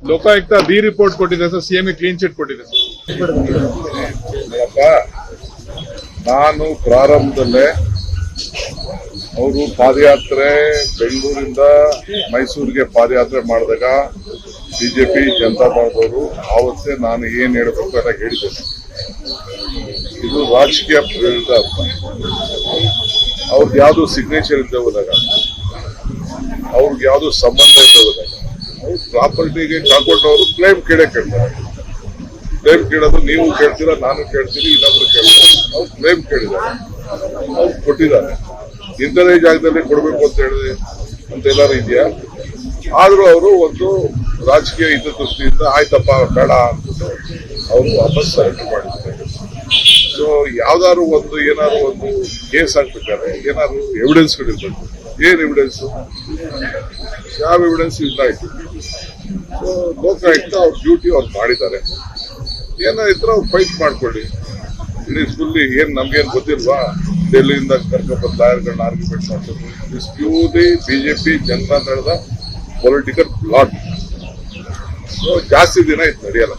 Lokayukta B report ಕೊಟ್ಟಿದೆ sir, CM clean chit ಕೊಟ್ಟಿದೆ sir. ನಾನು ಪ್ರಾರಂಭದಲ್ಲೇ ಅವರು ಪಾದಯಾತ್ರೆ ಬೆಂಗಳೂರಿಂದ ಮೈಸೂರಿಗೆ ಪಾದಯಾತ್ರೆ ಮಾಡಿದಾಗ ಬಿಜೆಪಿ ಜನತಾ ದಳದವರು ಆವತ್ತೇ ನಾನು ಏನ್ ಹೇಳಬೇಕು ಎಲ್ಲ ಹೇಳಿದ್ದೇನೆ. ಇದು ರಾಜಕೀಯ ಪ್ರೇರಿತ ಅವ್ರಿಗೆ ಯಾವ್ದು ಸಿಗ್ನೇಚರ್ ಇಲ್ಲದೆ ಹೋದಾಗ, ಅವ್ರಿಗೆ ಯಾವ್ದು ಸಂಬಂಧ ಇಲ್ಲದೆ ಹೋದಾಗ, ಅವ್ರು ಪ್ರಾಪರ್ಟಿಗೆ ಕಾಕೊಂಡವರು ಕ್ಲೈಮ್ ಕೇಳ್ತಾರೆ. ಕ್ಲೈಮ್ ಕೇಳೋದು ನೀವು ಕೇಳ್ತೀರಾ, ನಾನು ಕೇಳ್ತೀನಿ, ಇನ್ನೊಬ್ರು ಕೇಳ್ತಾರೆ. ಅವ್ರು ಕ್ಲೈಮ್ ಕೇಳಿದ್ದಾರೆ, ಅವ್ರು ಕೊಟ್ಟಿದ್ದಾರೆ. ಇಂಥದೇ ಜಾಗದಲ್ಲಿ ಕೊಡಬೇಕು ಅಂತ ಹೇಳಿದೆ ಅಂತ ಎಲ್ಲಾರು ಇದೆಯಾ? ಆದ್ರೂ ಅವರು ಒಂದು ರಾಜಕೀಯ ಹಿತದೃಷ್ಟಿಯಿಂದ ಆಯ್ತಪ್ಪ ಬೇಡ ಅಂತ ಅವರು ವಾಪಸ್ ಸರೆಂಡರ್ ಮಾಡಿದ್ದಾರೆ. ಸೊ ಯಾವ್ದಾದ್ರು ಒಂದು ಏನಾದ್ರು ಒಂದು ಕೇಸ್ ಆಗ್ಬೇಕಾದ್ರೆ ಏನಾದ್ರು ಎವಿಡೆನ್ಸ್ಗಳಿರ್ಬೇಕು. ಏನ್ ಎವಿಡೆನ್ಸ್? ಯಾವ ಎವಿಡೆನ್ಸ್ ಇಲ್ಲ ಆಯ್ತು. ಸೊ ಲೋಕಾಯುಕ್ತ ಅವ್ರ ಡ್ಯೂಟಿ ಅವ್ರು ಮಾಡಿದ್ದಾರೆ. ಏನಾದ್ರು ಅವ್ರು ಫೈಟ್ ಮಾಡ್ಕೊಳ್ಳಿ. ಇಡೀ ಫುಲ್ಲಿ ಏನ್ ನಮ್ಗೇನ್ ಗೊತ್ತಿಲ್ವಾ? ಡೆಲ್ಲಿಯಿಂದ ಕರ್ಕೊಂಡ್ಬಂದು ಲಾಯರ್ಗಳನ್ನ ಆರ್ಗ್ಯುಮೆಂಟ್ ಮಾಡ್ತಾರೆ. ದಿಸ್ ಪ್ಯೂರ್ಲಿ ಬಿಜೆಪಿ ಜನತಾ ದಳದ ಪೊಲಿಟಿಕಲ್ ಪ್ಲಾಟ್. ಸೊ ಜಾಸ್ತಿ ದಿನ ಇದು ನಡೆಯಲ್ಲ.